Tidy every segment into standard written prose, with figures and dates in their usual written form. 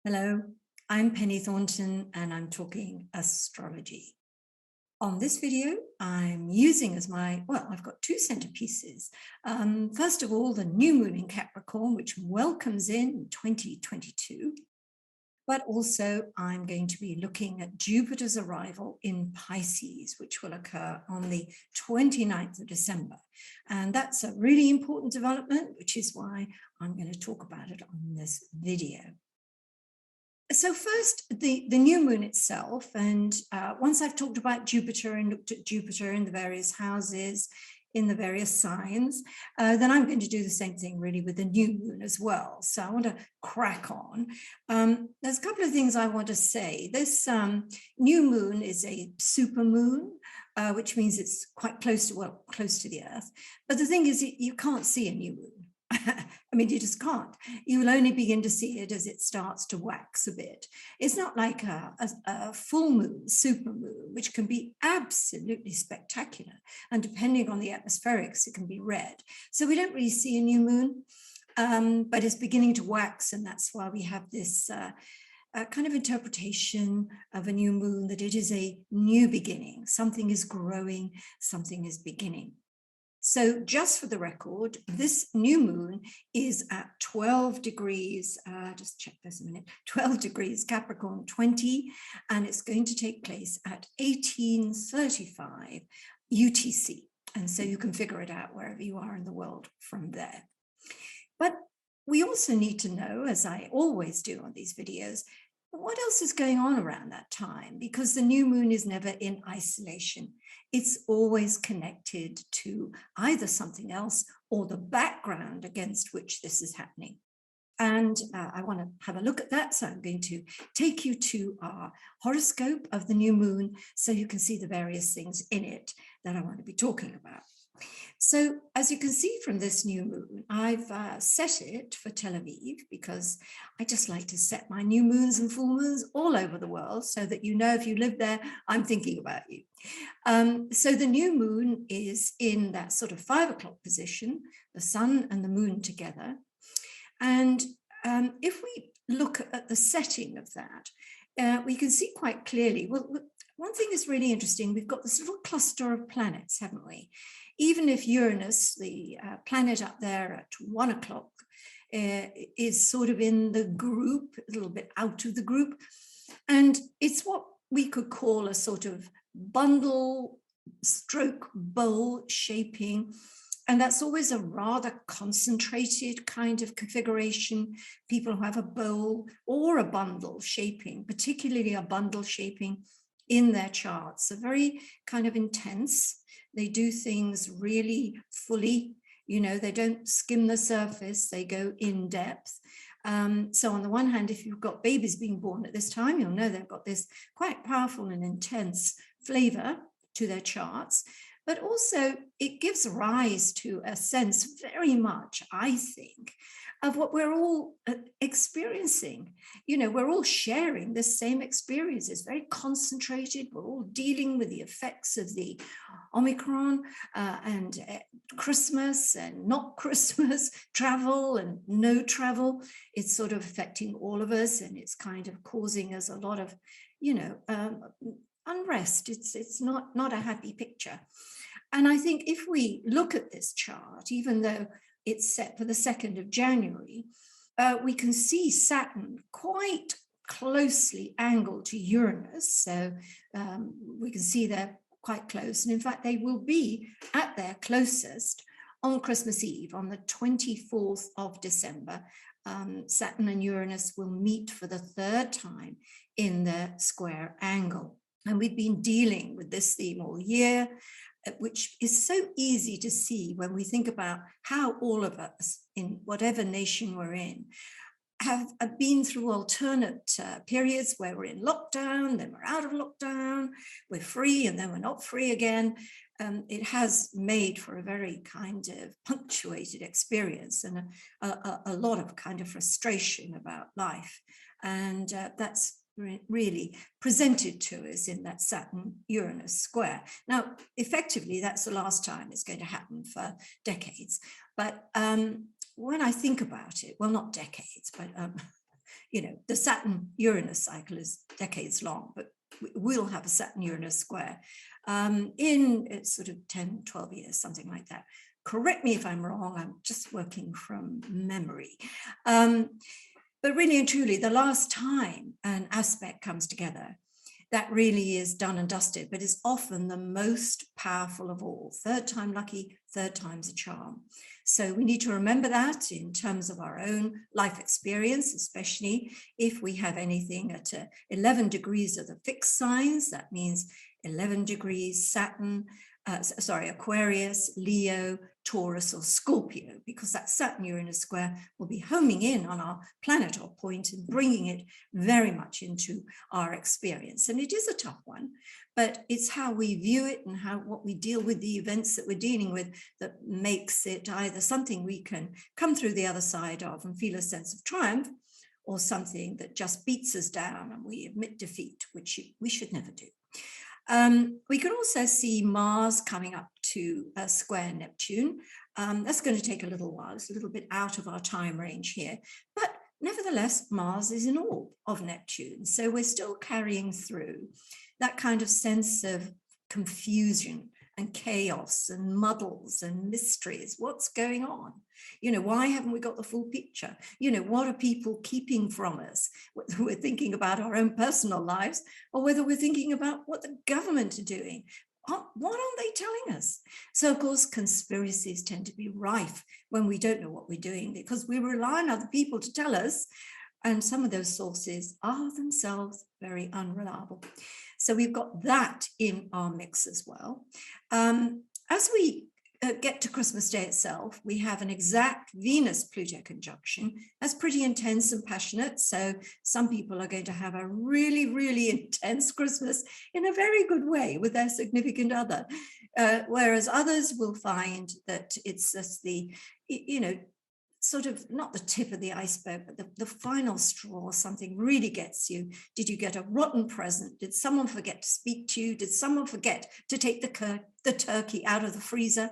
Hello, I'm Penny Thornton and I'm talking astrology. On this video, I'm using as I've got two centerpieces. First of all, the new moon in Capricorn, which welcomes in 2022. But also I'm going to be looking at Jupiter's arrival in Pisces, which will occur on the 29th of December. And that's a really important development, which is why I'm going to talk about it on this video. So first, the new moon itself, and once I've talked about Jupiter and looked at Jupiter in the various houses, in the various signs, then I'm going to do the same thing really with the new moon as well. So I want to crack on. There's a couple of things I want to say. This new moon is a super moon, which means it's quite close to the Earth. But the thing is, you can't see a new moon. I mean, you just can't. You will only begin to see it as it starts to wax a bit. It's not like a full moon, super moon, which can be absolutely spectacular. And depending on the atmospherics, it can be red. So we don't really see a new moon, but it's beginning to wax. And that's why we have this kind of interpretation of a new moon, that it is a new beginning. Something is growing, something is beginning. So just for the record, this new moon is at 12 degrees, just check this a minute, 12 degrees Capricorn 20, and it's going to take place at 1835 UTC. And so you can figure it out wherever you are in the world from there. But we also need to know, as I always do on these videos, what else is going on around that time? Because the new moon is never in isolation. It's always connected to either something else or the background against which this is happening. And I want to have a look at that. So I'm going to take you to our horoscope of the new moon so you can see the various things in it that I want to be talking about. So as you can see from this new moon, I've set it for Tel Aviv because I just like to set my new moons and full moons all over the world so that you know if you live there, I'm thinking about you. So the new moon is in that sort of 5 o'clock position, the sun and the moon together. And if we look at the setting of that, we can see quite clearly, well, one thing is really interesting. We've got this little cluster of planets, haven't we? Even if Uranus, the planet up there at 1 o'clock, is sort of in the group, a little bit out of the group. And it's what we could call a sort of bundle stroke bowl shaping. And that's always a rather concentrated kind of configuration. People who have a bowl or a bundle shaping, particularly a bundle shaping in their charts, are very kind of intense. They do things really fully, you know, they don't skim the surface, they go in depth. So on the one hand, if you've got babies being born at this time, you'll know they've got this quite powerful and intense flavor to their charts. But also it gives rise to a sense very much, I think, of what we're all experiencing. You know, we're all sharing the same experience. It's very concentrated. We're all dealing with the effects of the Omicron and Christmas and not Christmas, travel and no travel. It's sort of affecting all of us, and it's kind of causing us a lot of, you know, unrest. It's not a happy picture. And I think if we look at this chart, even though it's set for the 2nd of January, we can see Saturn quite closely angled to Uranus. So we can see they're quite close. And in fact, they will be at their closest on Christmas Eve, on the 24th of December. Saturn and Uranus will meet for the 3rd time in their square angle. And we've been dealing with this theme all year, which is so easy to see when we think about how all of us, in whatever nation we're in, have been through alternate periods where we're in lockdown, then we're out of lockdown, we're free, and then we're not free again. It has made for a very kind of punctuated experience and a lot of kind of frustration about life. And that's really presented to us in that Saturn-Uranus square. Now, effectively, that's the last time it's going to happen for decades. But when I think about it, well, not decades, but The Saturn-Uranus cycle is decades long, but we'll have a Saturn-Uranus square in sort of 10, 12 years, something like that. Correct me if I'm wrong, I'm just working from memory. But really and truly, the last time an aspect comes together, that really is done and dusted, but is often the most powerful of all. Third time lucky, third time's a charm. So we need to remember that in terms of our own life experience, especially if we have anything at 11 degrees of the fixed signs. That means 11 degrees Saturn, Aquarius, Leo, Taurus, or Scorpio, because that Saturn-Uranus square will be homing in on our planet or point and bringing it very much into our experience. And it is a tough one, but it's how we view it and what we deal with the events that we're dealing with that makes it either something we can come through the other side of and feel a sense of triumph, or something that just beats us down and we admit defeat, which we should never do. We can also see Mars coming up to square Neptune. That's going to take a little while. It's a little bit out of our time range here, but nevertheless, Mars is in orb of Neptune. So we're still carrying through that kind of sense of confusion and chaos and muddles and mysteries. What's going on? Why haven't we got the full picture? What are people keeping from us? Whether we're thinking about our own personal lives or whether we're thinking about what the government are doing. What aren't they telling us? So, of course, conspiracies tend to be rife when we don't know what we're doing because we rely on other people to tell us. And some of those sources are themselves very unreliable. So we've got that in our mix as well. As we get to Christmas Day itself, we have an exact Venus-Pluto conjunction. That's pretty intense and passionate. So some people are going to have a really, really intense Christmas in a very good way with their significant other. Whereas others will find that it's just the, sort of not the tip of the iceberg, but the final straw. Something really gets you. Did you get a rotten present? Did someone forget to speak to you? Did someone forget to take the turkey out of the freezer?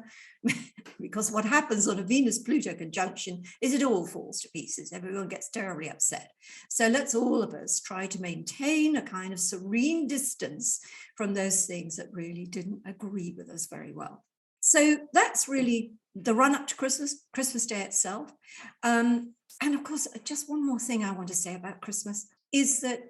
Because what happens on a Venus-Pluto conjunction is it all falls to pieces. Everyone gets terribly upset. So let's all of us try to maintain a kind of serene distance from those things that really didn't agree with us very well. So that's really the run up to Christmas Day itself. And of course, just one more thing I want to say about Christmas is that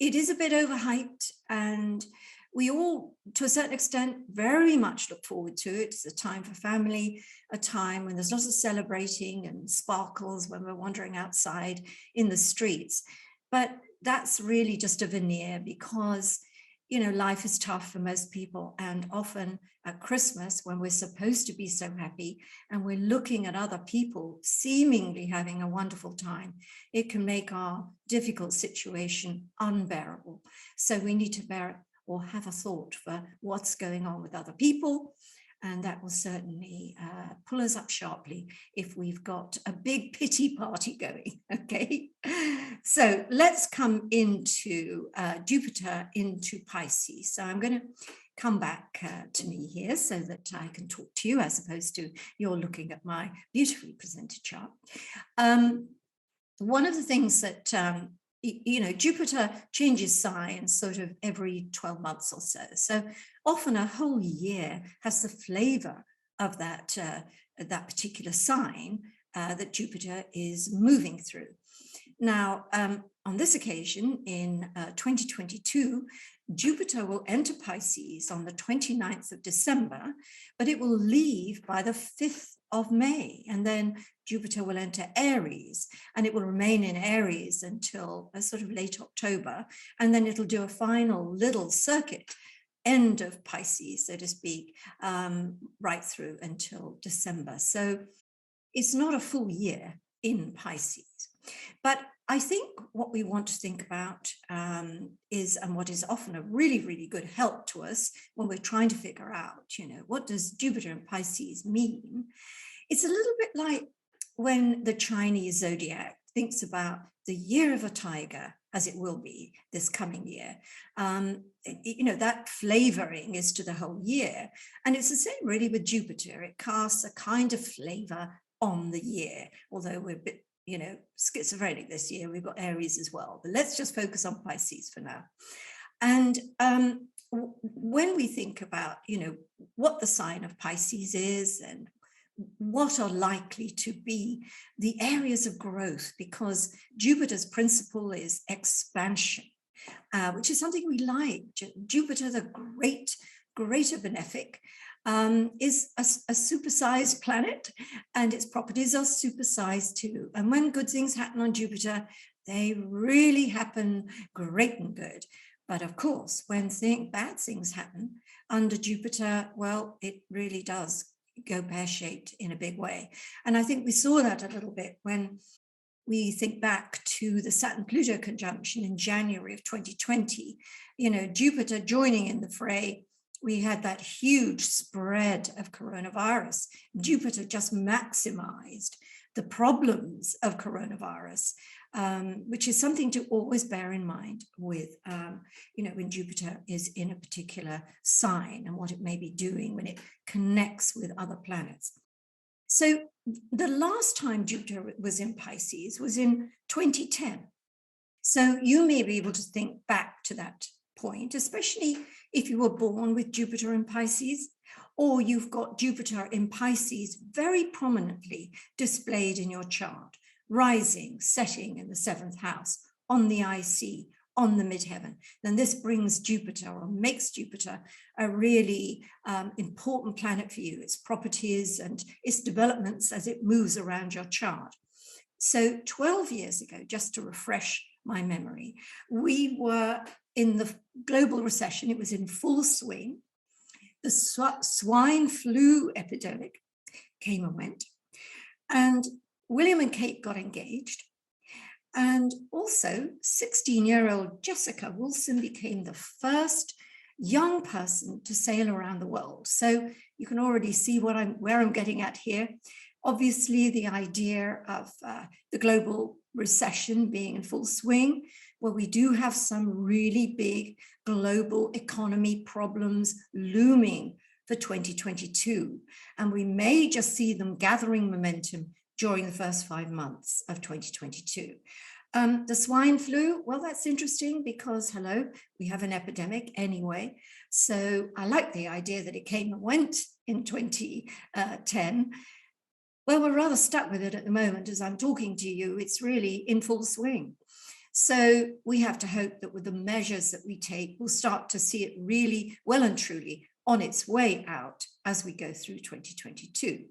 it is a bit overhyped, and we all, to a certain extent, very much look forward to it. It's a time for family, a time when there's lots of celebrating and sparkles when we're wandering outside in the streets. But that's really just a veneer because life is tough for most people, and often at Christmas, when we're supposed to be so happy and we're looking at other people seemingly having a wonderful time, it can make our difficult situation unbearable. So we need to bear it or have a thought for what's going on with other people. And that will certainly pull us up sharply if we've got a big pity party going, okay? So let's come into Jupiter into Pisces. So I'm going to come back to me here so that I can talk to you as opposed to you're looking at my beautifully presented chart. One of the things that Jupiter changes signs sort of every 12 months or so. So often a whole year has the flavor of that particular sign that Jupiter is moving through. Now, on this occasion, in 2022, Jupiter will enter Pisces on the 29th of December, but it will leave by the 5th of May, and then Jupiter will enter Aries, and it will remain in Aries until sort of late October, and then it'll do a final little circuit, end of Pisces, so to speak, right through until December. So it's not a full year in Pisces. But I think what we want to think about is, and what is often a really, really good help to us when we're trying to figure out, what does Jupiter in Pisces mean? It's a little bit like when the Chinese zodiac thinks about the year of a tiger, as it will be this coming year. That flavoring is to the whole year. And it's the same really with Jupiter. It casts a kind of flavor on the year, although we're a bit schizophrenic this year. We've got Aries as well, but let's just focus on Pisces for now. And when we think about, what the sign of Pisces is and what are likely to be the areas of growth, because Jupiter's principle is expansion, which is something we like. Jupiter, the greater benefic, is a supersized planet, and its properties are supersized too. And when good things happen on Jupiter, they really happen great and good. But of course, when bad things happen under Jupiter, well, it really does go pear-shaped in a big way. And I think we saw that a little bit when we think back to the Saturn-Pluto conjunction in January of 2020, Jupiter joining in the fray. We had that huge spread of coronavirus. Jupiter just maximized the problems of coronavirus, which is something to always bear in mind with, when Jupiter is in a particular sign and what it may be doing when it connects with other planets. So the last time Jupiter was in Pisces was in 2010. So you may be able to think back to that point, especially if you were born with Jupiter in Pisces, or you've got Jupiter in Pisces very prominently displayed in your chart, rising, setting in the 7th house, on the IC, on the midheaven. Then this brings Jupiter, or makes Jupiter, a really important planet for you, its properties and its developments as it moves around your chart. So 12 years ago, just to refresh my memory, we were in the global recession. It was in full swing. The swine flu epidemic came and went, and William and Kate got engaged. And also 16-year-old Jessica Wilson became the first young person to sail around the world. So you can already see where I'm getting at here. Obviously, the idea of the global recession being in full swing, well, we do have some really big global economy problems looming for 2022. And we may just see them gathering momentum during the first 5 months of 2022. The swine flu, well, that's interesting because, we have an epidemic anyway. So I like the idea that it came and went in 2010. Well, we're rather stuck with it at the moment. As I'm talking to you, it's really in full swing. So we have to hope that with the measures that we take, we'll start to see it really well and truly on its way out as we go through 2022.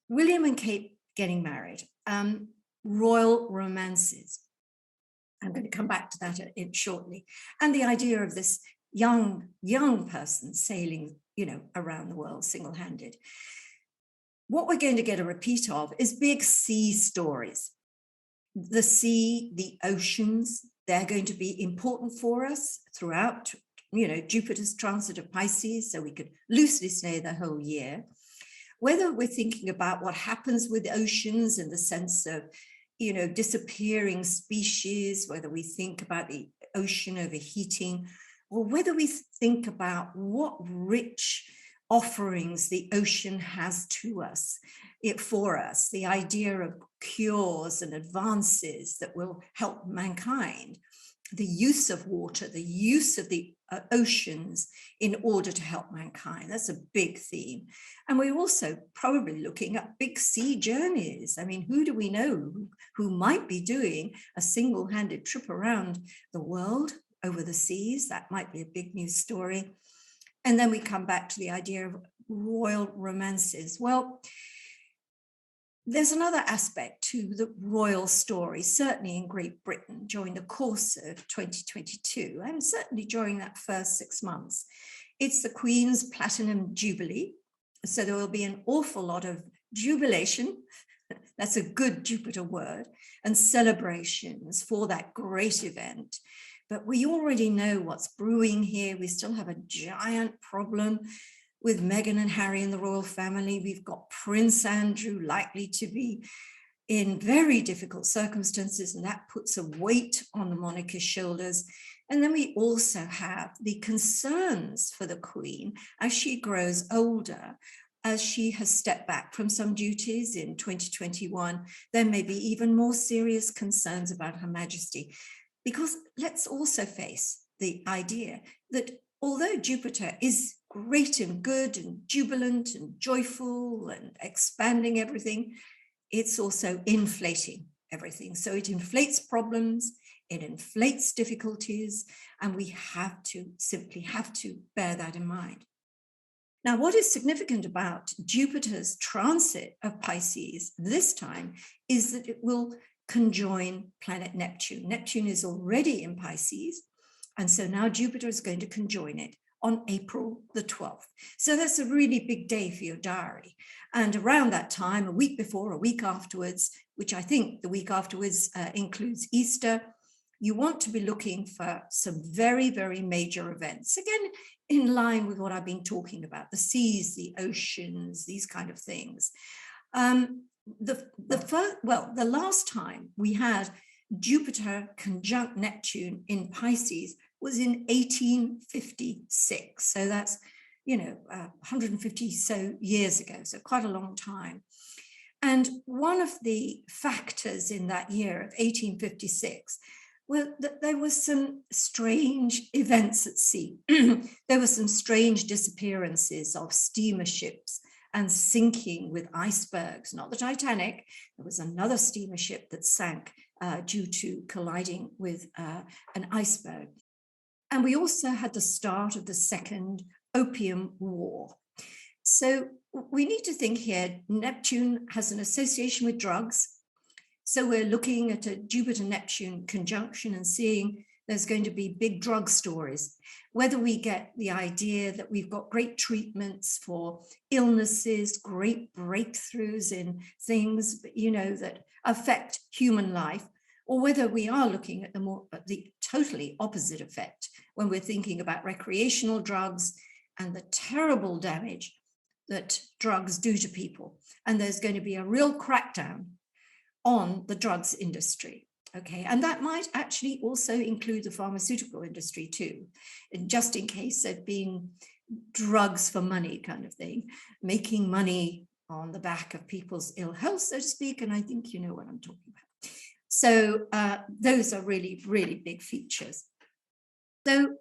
William and Kate getting married, royal romances. I'm going to come back to that shortly. And the idea of this young person sailing, around the world single-handed. What we're going to get a repeat of is big sea stories. The sea, the oceans, they're going to be important for us throughout, Jupiter's transit of Pisces, so we could loosely say the whole year. Whether we're thinking about what happens with oceans in the sense of, disappearing species, whether we think about the ocean overheating, or whether we think about what rich offerings the ocean has to us, for us, the idea of cures and advances that will help mankind, the use of water, the use of the oceans in order to help mankind. That's a big theme. And we're also probably looking at big sea journeys. I mean, who do we know who might be doing a single-handed trip around the world over the seas? That might be a big news story. And then we come back to the idea of royal romances. Well, there's another aspect to the royal story, certainly in Great Britain during the course of 2022, and certainly during that first 6 months. It's the Queen's Platinum Jubilee. So there will be an awful lot of jubilation. That's a good Jupiter word, and celebrations for that great event. But we already know what's brewing here. We still have a giant problem with Meghan and Harry and the royal family. We've got Prince Andrew likely to be in very difficult circumstances, and that puts a weight on the monarch's shoulders. And then we also have the concerns for the Queen as she grows older as she has stepped back from some duties in 2021, there may be even more serious concerns about Her Majesty. Because let's also face the idea that although Jupiter is great and good and jubilant and joyful and expanding everything, it's also inflating everything. So it inflates problems, it inflates difficulties, and we simply have to bear that in mind. Now, what is significant about Jupiter's transit of Pisces this time is that it will conjoin planet Neptune. Neptune is already in Pisces, and so now Jupiter is going to conjoin it on April the 12th. So that's a really big day for your diary. And around that time, a week before, a week afterwards, which I think the week afterwards includes Easter, you want to be looking for some very, very major events. Again, in line with what I've been talking about, the seas, the oceans, these kind of things. The last time we had Jupiter conjunct Neptune in Pisces was in 1856. So that's, 150 so years ago, so quite a long time. And one of the factors in that year of 1856 well, there was some strange events at sea. There were some strange disappearances of steamer ships and sinking with icebergs, not the Titanic. There was another steamer ship that sank due to colliding with an iceberg. And we also had the start of the Second Opium War. So we need to think here, Neptune has an association with drugs. So we're looking at a Jupiter-Neptune conjunction and seeing there's going to be big drug stories. Whether we get the idea that we've got great treatments for illnesses, great breakthroughs in things, that affect human life, or whether we are looking at the totally opposite effect when we're thinking about recreational drugs and the terrible damage that drugs do to people. And there's going to be a real crackdown on the drugs industry, okay? And that might actually also include the pharmaceutical industry too, just in case there'd been drugs for money kind of thing, making money on the back of people's ill health, so to speak, and I think you know what I'm talking about. So those are really, really big features. So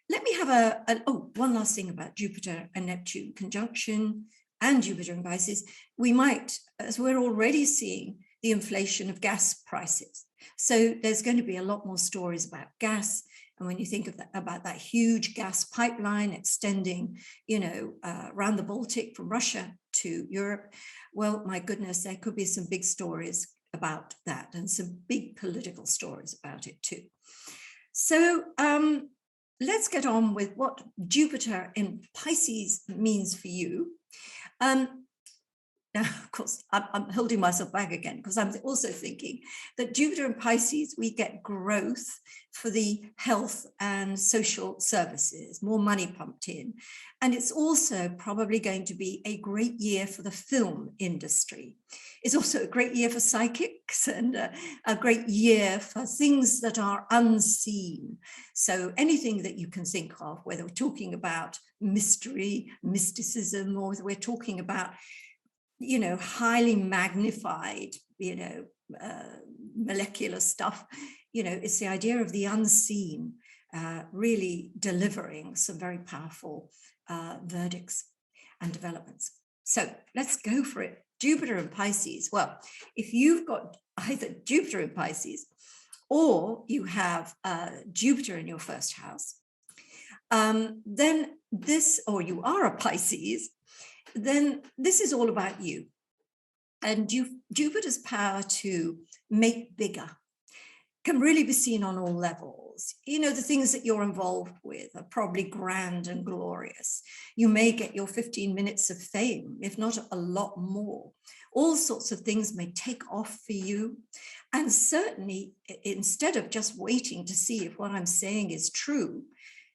let me have one last thing about Jupiter and Neptune conjunction and Jupiter and Pisces. We might, as we're already seeing, the inflation of gas prices. So there's going to be a lot more stories about gas. And when you think of about that huge gas pipeline extending, around the Baltic from Russia to Europe, well, my goodness, there could be some big stories about that and some big political stories about it too. So let's get on with what Jupiter in Pisces means for you. Now, of course, I'm holding myself back again because I'm also thinking that Jupiter in Pisces, we get growth for the health and social services, more money pumped in. And it's also probably going to be a great year for the film industry. It's also a great year for psychics and a great year for things that are unseen. So anything that you can think of, whether we're talking about mystery, mysticism, or whether we're talking about highly magnified, molecular stuff, it's the idea of the unseen really delivering some very powerful verdicts and developments. So let's go for it. Jupiter in Pisces. Well, if you've got either Jupiter in Pisces or you have Jupiter in your first house, then or you are a Pisces, then this is all about you. And Jupiter's power to make bigger can really be seen on all levels. The things that you're involved with are probably grand and glorious. You may get your 15 minutes of fame, if not a lot more. All sorts of things may take off for you. And certainly, instead of just waiting to see if what I'm saying is true,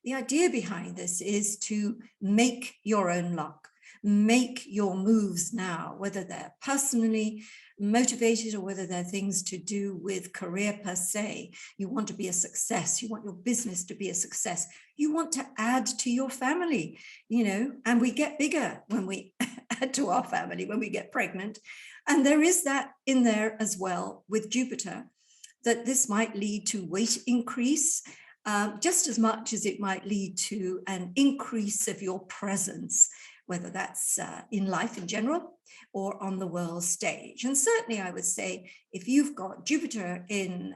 the idea behind this is to make your own luck. Make your moves now, whether they're personally motivated or whether they're things to do with career per se. You want to be a success. You want your business to be a success. You want to add to your family, and we get bigger when we add to our family when we get pregnant. And there is that in there as well with Jupiter, that this might lead to weight increase, just as much as it might lead to an increase of your presence, whether that's in life in general or on the world stage. And certainly I would say if you've got Jupiter in,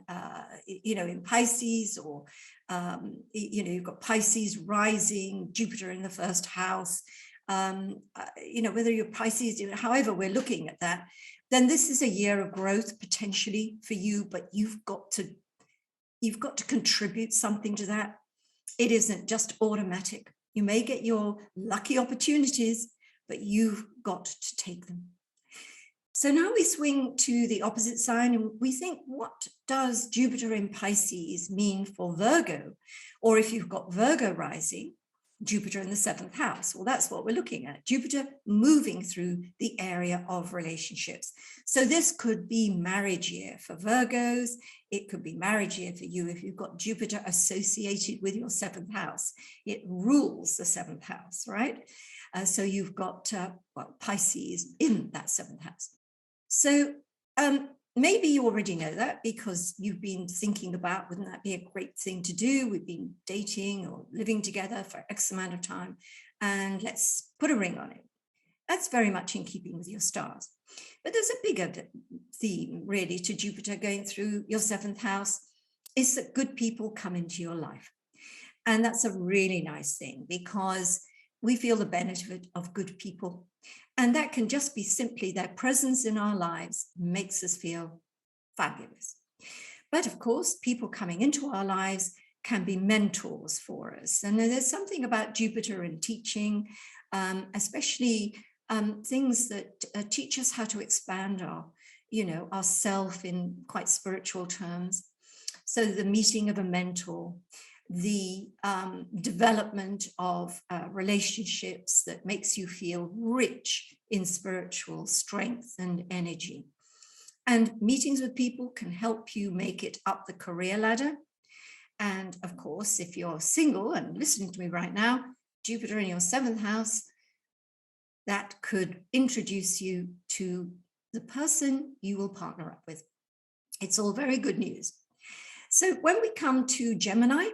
in Pisces, or, you've got Pisces rising, Jupiter in the first house, whether you're Pisces, however we're looking at that, then this is a year of growth potentially for you, but you've got to contribute something to that. It isn't just automatic. You may get your lucky opportunities, but you've got to take them. So now we swing to the opposite sign and we think, what does Jupiter in Pisces mean for Virgo? Or if you've got Virgo rising, Jupiter in the 7th house. Well, that's what we're looking at. Jupiter moving through the area of relationships. So this could be marriage year for Virgos. It could be marriage year for you if you've got Jupiter associated with your 7th house. It rules the 7th house, right? So you've got Pisces in that 7th house. So maybe you already know that because you've been thinking about, wouldn't that be a great thing to do? We've been dating or living together for X amount of time, and let's put a ring on it. That's very much in keeping with your stars. But there's a bigger theme really to Jupiter going through your 7th house, is that good people come into your life. And that's a really nice thing because we feel the benefit of good people. And that can just be simply their presence in our lives makes us feel fabulous. But of course, people coming into our lives can be mentors for us. And there's something about Jupiter and teaching, especially things that teach us how to expand our self in quite spiritual terms. So the meeting of a mentor, the development of relationships that makes you feel rich in spiritual strength and energy. And meetings with people can help you make it up the career ladder. And of course, if you're single and listening to me right now, Jupiter in your 7th house, that could introduce you to the person you will partner up with. It's all very good news. So when we come to Gemini,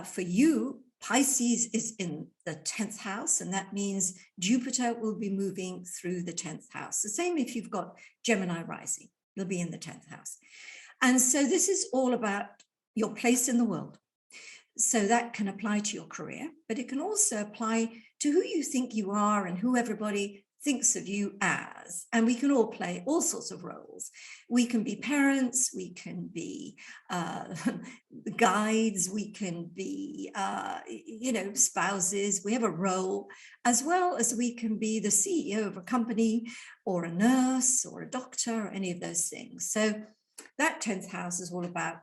for you, Pisces is in the 10th house, and that means Jupiter will be moving through the 10th house. The same if you've got Gemini rising, you'll be in the 10th house. And so this is all about your place in the world. So that can apply to your career, but it can also apply to who you think you are and who everybody thinks of you as. And we can all play all sorts of roles. We can be parents, we can be guides, we can be, spouses. We have a role, as well as we can be the CEO of a company or a nurse or a doctor or any of those things. So that 10th house is all about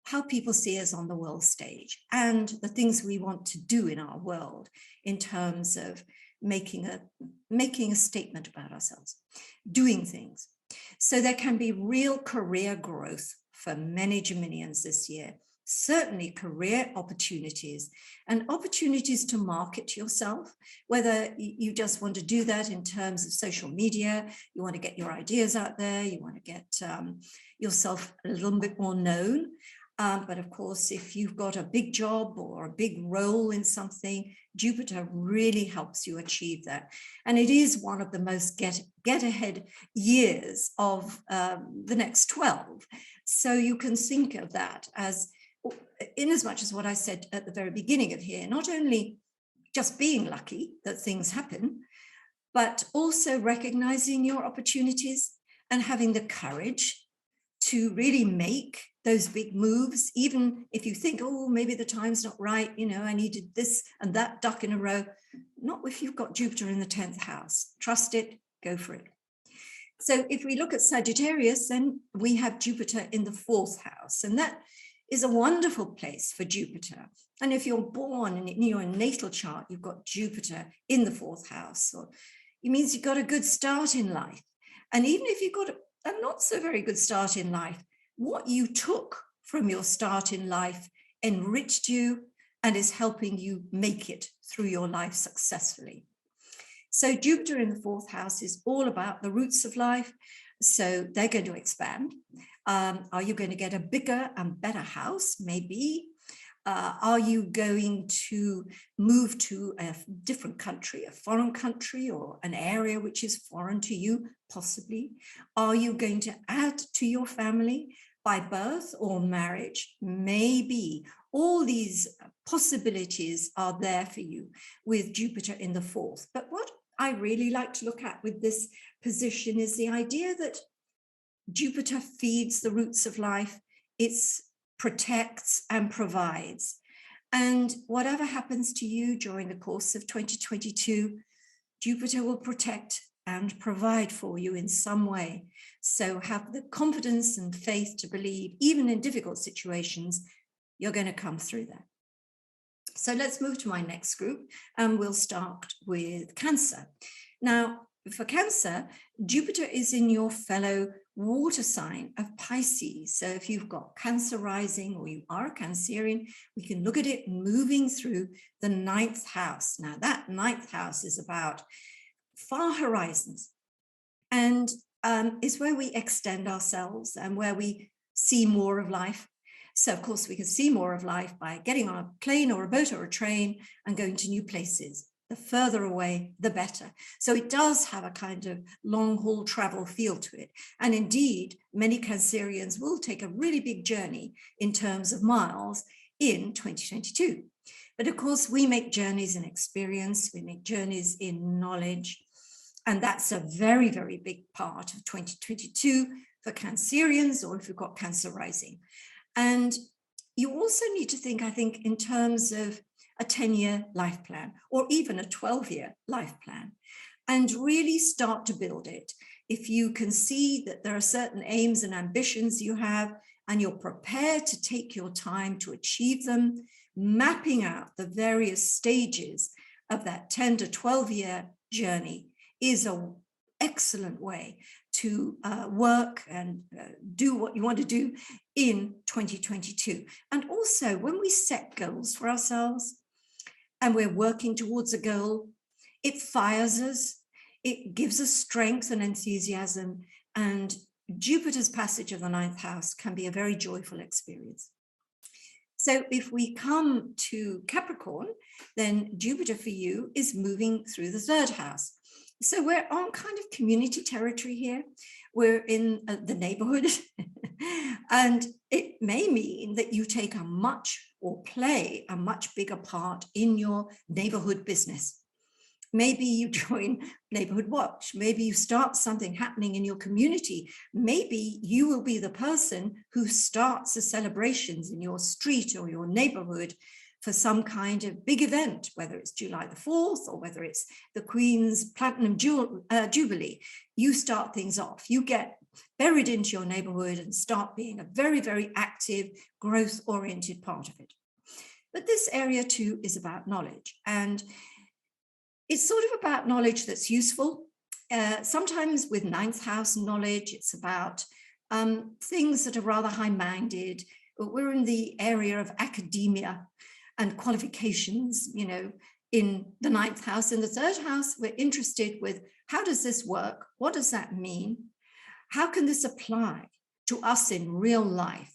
how people see us on the world stage and the things we want to do in our world in terms of making a statement about ourselves, doing things. So there can be real career growth for many Geminians this year, certainly career opportunities and opportunities to market yourself, whether you just want to do that in terms of social media, you want to get your ideas out there, you want to get yourself a little bit more known. But of course, if you've got a big job or a big role in something, Jupiter really helps you achieve that. And it is one of the most get ahead years of the next 12. So you can think of that as, in as much as what I said at the very beginning of here, not only just being lucky that things happen, but also recognizing your opportunities and having the courage to really make those big moves, even if you think, oh, maybe the time's not right, I needed this and that duck in a row. Not if you've got Jupiter in the 10th house. Trust it, go for it. So if we look at Sagittarius, then we have Jupiter in the 4th house, and that is a wonderful place for Jupiter. And if you're born in your natal chart, you've got Jupiter in the 4th house, so it means you've got a good start in life. And even if you've got a not so very good start in life, what you took from your start in life enriched you and is helping you make it through your life successfully. So Jupiter in the fourth house is all about the roots of life. So they're going to expand. Are you going to get a bigger and better house? Maybe. Are you going to move to a different country, a foreign country, or an area which is foreign to you? Possibly. Are you going to add to your family by birth or marriage? Maybe. All these possibilities are there for you with Jupiter in the fourth. But what I really like to look at with this position is the idea that Jupiter feeds the roots of life. It protects and provides. And whatever happens to you during the course of 2022, Jupiter will protect and provide for you in some way. So have the confidence and faith to believe, even in difficult situations, you're going to come through that. So let's move to my next group, and we'll start with Cancer. Now, for Cancer, Jupiter is in your fellow water sign of Pisces. So if you've got Cancer rising or you are a Cancerian, we can look at it moving through the ninth house. Now, that ninth house is about far horizons, and is where we extend ourselves and where we see more of life. So, of course, we can see more of life by getting on a plane or a boat or a train and going to new places. The further away, the better. So it does have a kind of long haul travel feel to it. And indeed, many Cancerians will take a really big journey in terms of miles in 2022. But of course, we make journeys in experience, we make journeys in knowledge. And that's a very, very big part of 2022 for Cancerians, or if you've got Cancer rising. And you also need to think, I think, in terms of a 10-year life plan, or even a 12-year life plan, and really start to build it. If you can see that there are certain aims and ambitions you have, and you're prepared to take your time to achieve them, mapping out the various stages of that 10 to 12-year journey is an excellent way to work and do what you want to do in 2022. And also, when we set goals for ourselves and we're working towards a goal, it fires us, it gives us strength and enthusiasm, and Jupiter's passage of the ninth house can be a very joyful experience. So if we come to Capricorn, then Jupiter for you is moving through the third house. So we're on kind of community territory here. We're in the neighborhood. And it may mean that you take a much, or play a much bigger part in your neighborhood business. Maybe you join Neighborhood Watch. Maybe you start something happening in your community. Maybe you will be the person who starts the celebrations in your street or your neighborhood for some kind of big event, whether it's July the 4th or whether it's the Queen's Platinum Jubilee. You start things off. You get buried into your neighborhood and start being a very, very active, growth-oriented part of it. But this area too is about knowledge, and it's sort of about knowledge that's useful. Sometimes with ninth house knowledge, it's about things that are rather high-minded. We're in the area of academia and qualifications, you know, in the ninth house. In the third house, we're interested with, how does this work? What does that mean? How can this apply to us in real life?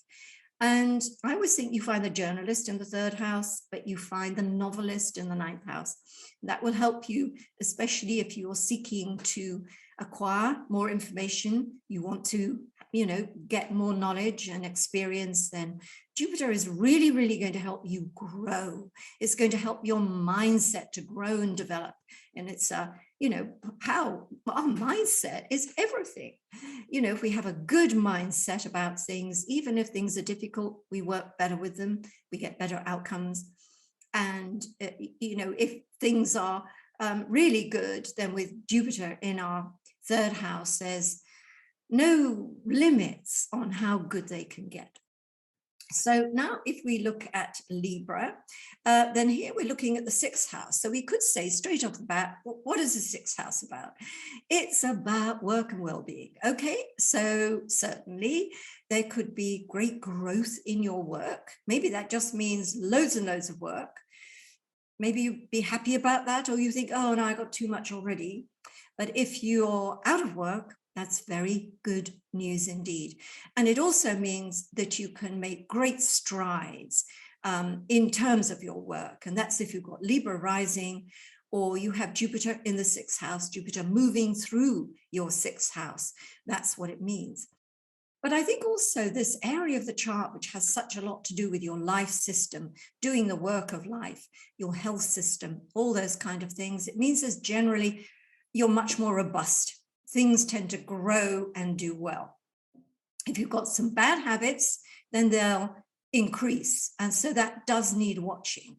And I always think you find the journalist in the third house, but you find the novelist in the ninth house. That will help you, especially if you're seeking to acquire more information, you want to, you know, get more knowledge and experience, then Jupiter is really, really going to help you grow. It's going to help your mindset to grow and develop. And it's, you know, how our mindset is everything. You know, if we have a good mindset about things, even if things are difficult, we work better with them, we get better outcomes. And, you know, if things are really good, then with Jupiter in our third house, there's no limits on how good they can get. So now if we look at Libra, then here we're looking at the sixth house. So we could say straight off the bat, what is the sixth house about? It's about work and well-being. Okay, so certainly there could be great growth in your work. Maybe that just means loads and loads of work. maybe you be happy about that, or you think, oh no, I got too much already. But if you're out of work, that's very good news indeed. And it also means that you can make great strides in terms of your work. And that's if you've got Libra rising, or you have Jupiter in the 6th house, Jupiter moving through your 6th house. That's what it means. But I think also this area of the chart, which has such a lot to do with your life system, doing the work of life, your health system, all those kind of things, it means as generally you're much more robust. Things tend to grow and do well. If you've got some bad habits, then they'll increase. And so that does need watching.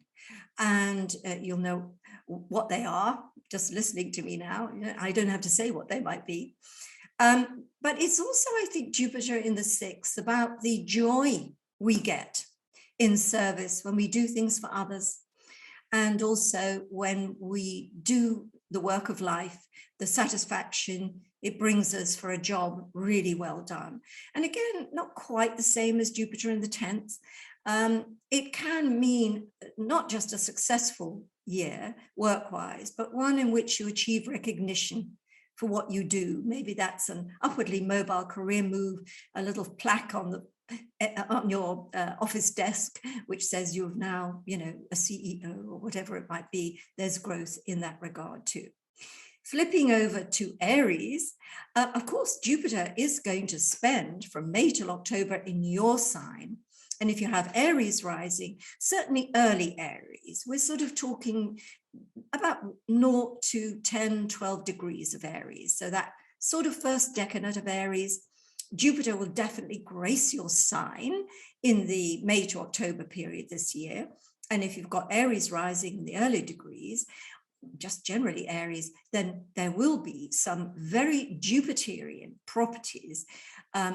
And you'll know what they are, just listening to me now. I don't have to say what they might be. But it's also, I think, Jupiter in the 6th about the joy we get in service when we do things for others. And also when we do the work of life, the satisfaction it brings us for a job really well done. And again, not quite the same as Jupiter in the 10th. It can mean not just a successful year work-wise, but one in which you achieve recognition for what you do. Maybe that's an upwardly mobile career move, a little plaque on your office desk, which says you've now, a CEO or whatever it might be. There's growth in that regard too. Flipping over to Aries, of course, Jupiter is going to spend from May till October in your sign. And if you have Aries rising, certainly early Aries, we're sort of talking about 0 to 10, 12 degrees of Aries. So that sort of first decade of Aries, Jupiter will definitely grace your sign in the May to October period this year. And if you've got Aries rising in the early degrees, just generally Aries, then there will be some very Jupiterian properties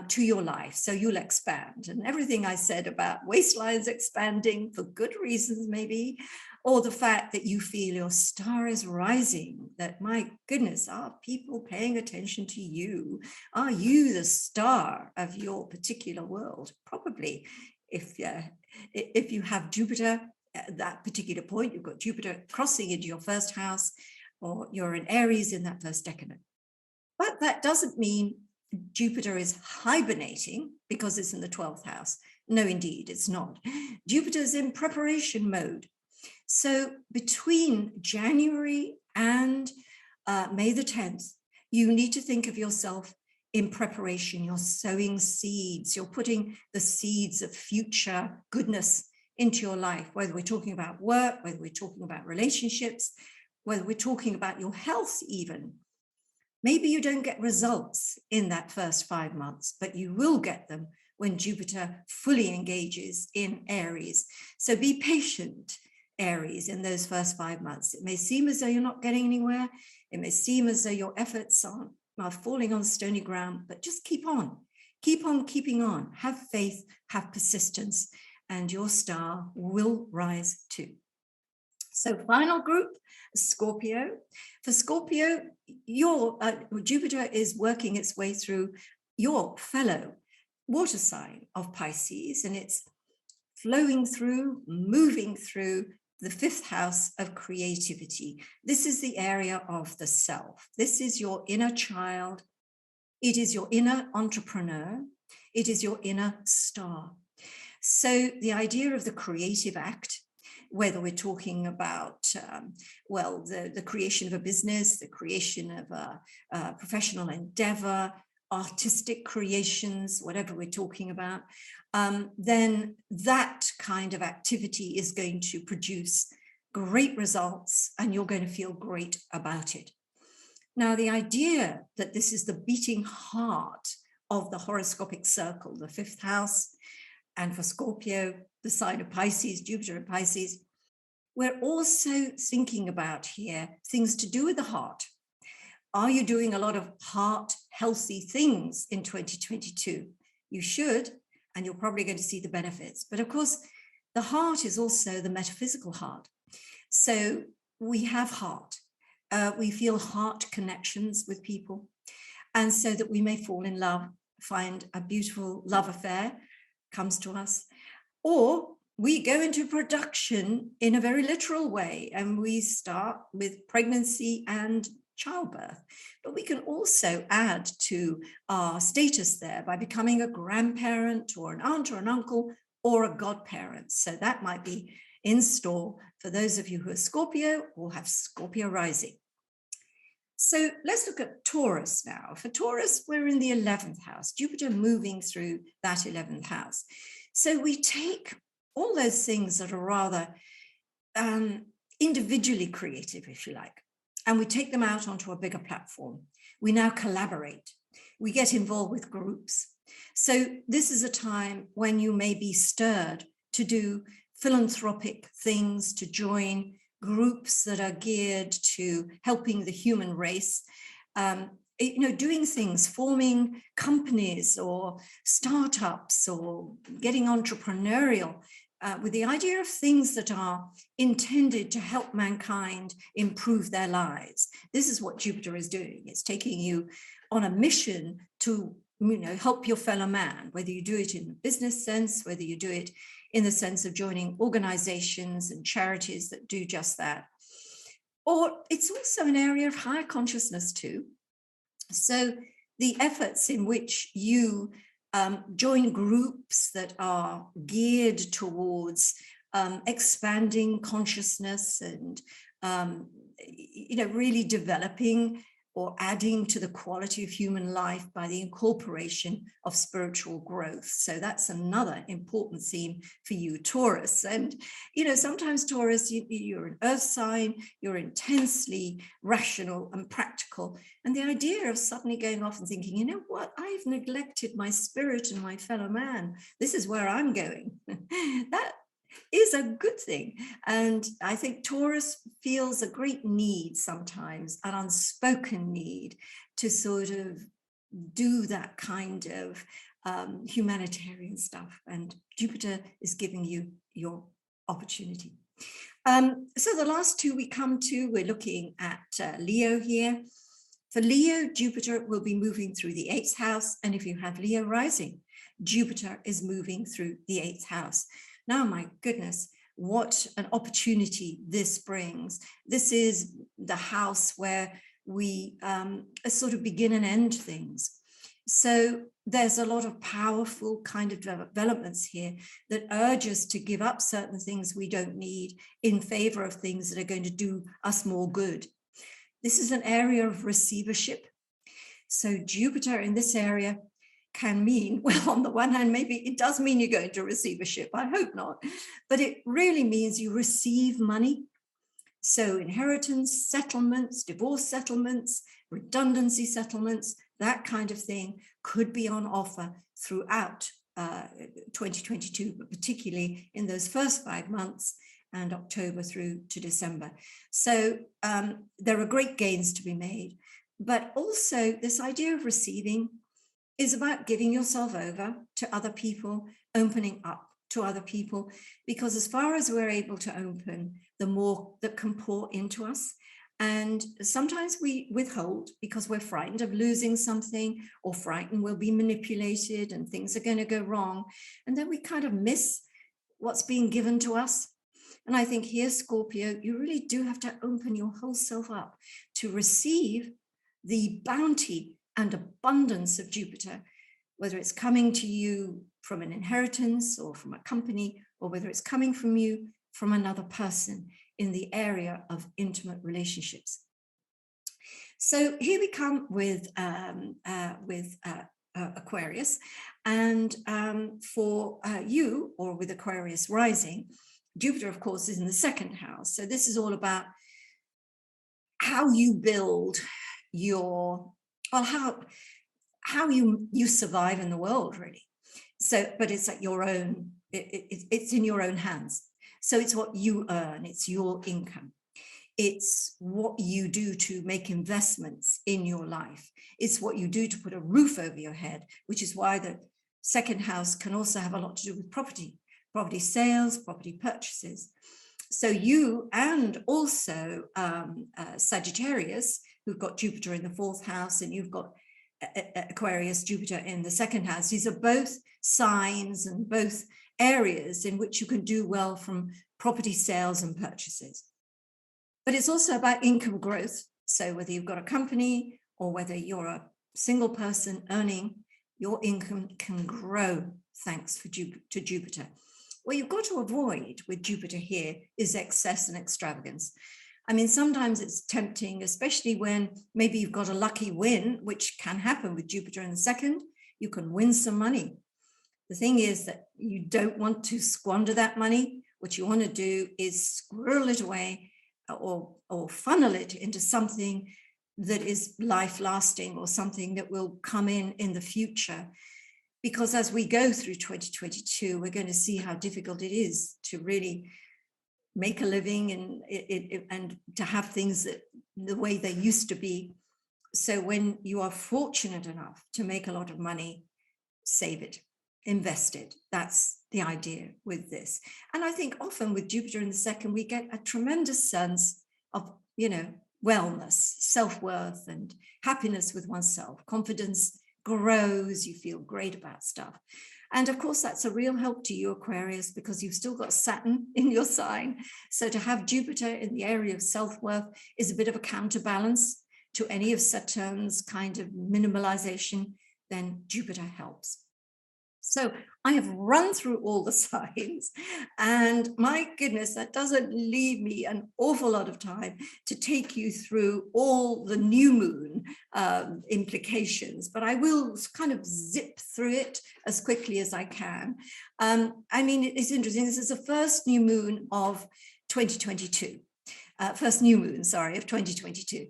to your life. So you'll expand. And everything I said about waistlines expanding for good reasons, maybe, or the fact that you feel your star is rising, that, my goodness, are people paying attention to you? Are you the star of your particular world? Probably. If you have Jupiter at that particular point, you've got Jupiter crossing into your 1st house, or you're in Aries in that 1st decade. But that doesn't mean Jupiter is hibernating because it's in the 12th house. No, indeed, it's not. Jupiter's in preparation mode. So between January and May the 10th, you need to think of yourself in preparation. You're sowing seeds. You're putting the seeds of future goodness into your life, whether we're talking about work, whether we're talking about relationships, whether we're talking about your health even. Maybe you don't get results in that first 5 months, but you will get them when Jupiter fully engages in Aries. So be patient, Aries, in those first 5 months. It may seem as though you're not getting anywhere. It may seem as though your efforts are falling on stony ground, but just keep on keeping on. Have faith, have persistence, and your star will rise too. So final group, Scorpio. For Scorpio, your Jupiter is working its way through your fellow water sign of Pisces, and it's flowing through, moving through the 5th house of creativity. This is the area of the self. This is your inner child. It is your inner entrepreneur. It is your inner star. So the idea of the creative act, whether we're talking about, the creation of a business, the creation of a professional endeavor, artistic creations, whatever we're talking about, then that kind of activity is going to produce great results and you're going to feel great about it. Now, the idea that this is the beating heart of the horoscopic circle, the 5th house, and for Scorpio, the sign of Pisces, Jupiter in Pisces, we're also thinking about here things to do with the heart. Are you doing a lot of heart healthy things in 2022? You should, and you're probably going to see the benefits. But of course, the heart is also the metaphysical heart. So we have heart. We feel heart connections with people. And so that we may fall in love, find a beautiful love affair comes to us. Or we go into production in a very literal way, and we start with pregnancy and childbirth. But we can also add to our status there by becoming a grandparent or an aunt or an uncle or a godparent. So that might be in store for those of you who are Scorpio or have Scorpio rising. So let's look at Taurus now. For Taurus, we're in the 11th house, Jupiter moving through that 11th house. So we take all those things that are rather individually creative, if you like, and we take them out onto a bigger platform. We now collaborate. We get involved with groups. So this is a time when you may be stirred to do philanthropic things, to join groups that are geared to helping the human race, doing things, forming companies or startups or getting entrepreneurial with the idea of things that are intended to help mankind improve their lives. This is what Jupiter is doing. It's taking you on a mission to help your fellow man, whether you do it in the business sense, whether you do it in the sense of joining organizations and charities that do just that. Or it's also an area of higher consciousness too. So the efforts in which you join groups that are geared towards expanding consciousness and really developing or adding to the quality of human life by the incorporation of spiritual growth. So that's another important theme for you, Taurus. And, sometimes Taurus, you're an earth sign, you're intensely rational and practical. And the idea of suddenly going off and thinking, you know what, I've neglected my spirit and my fellow man. This is where I'm going. That is a good thing. And I think Taurus feels a great need sometimes, an unspoken need to sort of do that kind of humanitarian stuff. And Jupiter is giving you your opportunity. So the last two we come to, we're looking at Leo here. For Leo, Jupiter will be moving through the 8th house. And if you have Leo rising, Jupiter is moving through the 8th house. Now, my goodness, what an opportunity this brings. This is the house where we sort of begin and end things. So there's a lot of powerful kind of developments here that urge us to give up certain things we don't need in favor of things that are going to do us more good. This is an area of receivership. So Jupiter in this area can mean, well, on the one hand, maybe it does mean you're going to receivership. I hope not. But it really means you receive money. So inheritance, settlements, divorce settlements, redundancy settlements, that kind of thing could be on offer throughout 2022, but particularly in those first 5 months and October through to December. So there are great gains to be made. But also this idea of receiving is about giving yourself over to other people, opening up to other people, because as far as we're able to open, the more that can pour into us. And sometimes we withhold because we're frightened of losing something, or frightened we'll be manipulated and things are going to go wrong. And then we kind of miss what's being given to us. And I think here, Scorpio, you really do have to open your whole self up to receive the bounty and abundance of Jupiter, whether it's coming to you from an inheritance or from a company, or whether it's coming from you from another person in the area of intimate relationships. So here we come with Aquarius, and for you, or with Aquarius rising, Jupiter, of course, is in the 2nd house. So this is all about how you build your, well, how you survive in the world, really. So, but it's at your own, it's in your own hands. So it's what you earn, it's your income. It's what you do to make investments in your life. It's what you do to put a roof over your head, which is why the 2nd house can also have a lot to do with property sales, property purchases. So you, and also Sagittarius, who've got Jupiter in the 4th house, and you've got Aquarius, Jupiter in the 2nd house. These are both signs and both areas in which you can do well from property sales and purchases. But it's also about income growth. So whether you've got a company or whether you're a single person earning, your income can grow thanks to Jupiter. What you've got to avoid with Jupiter here is excess and extravagance. I mean, sometimes it's tempting, especially when maybe you've got a lucky win, which can happen with Jupiter in the second. You can win some money. The thing is that you don't want to squander that money. What you want to do is squirrel it away or funnel it into something that is life-lasting or something that will come in the future. Because as we go through 2022, we're going to see how difficult it is to really make a living and to have things that the way they used to be. So when you are fortunate enough to make a lot of money, save it, invest it. That's the idea with this. And I think often with Jupiter in the second, we get a tremendous sense of, wellness, self-worth and happiness with oneself. Confidence grows, you feel great about stuff. And of course, that's a real help to you, Aquarius, because you've still got Saturn in your sign. So to have Jupiter in the area of self-worth is a bit of a counterbalance to any of Saturn's kind of minimalization. Then Jupiter helps. So I have run through all the signs, and my goodness, that doesn't leave me an awful lot of time to take you through all the new moon implications, but I will kind of zip through it as quickly as I can. I mean, it's interesting. This is the first new moon of 2022, first new moon, sorry, of 2022.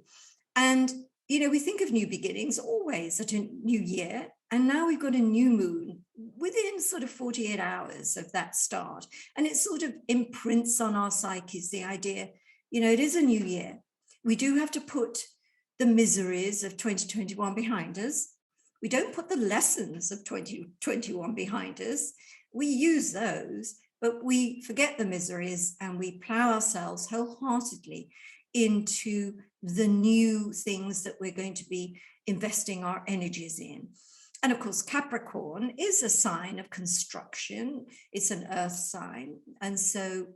And we think of new beginnings always at a new year. And now we've got a new moon within sort of 48 hours of that start. And it sort of imprints on our psyches the idea, it is a new year. We do have to put the miseries of 2021 behind us. We don't put the lessons of 2021 behind us. We use those, but we forget the miseries and we plow ourselves wholeheartedly into the new things that we're going to be investing our energies in. And of course, Capricorn is a sign of construction. It's an earth sign. And so,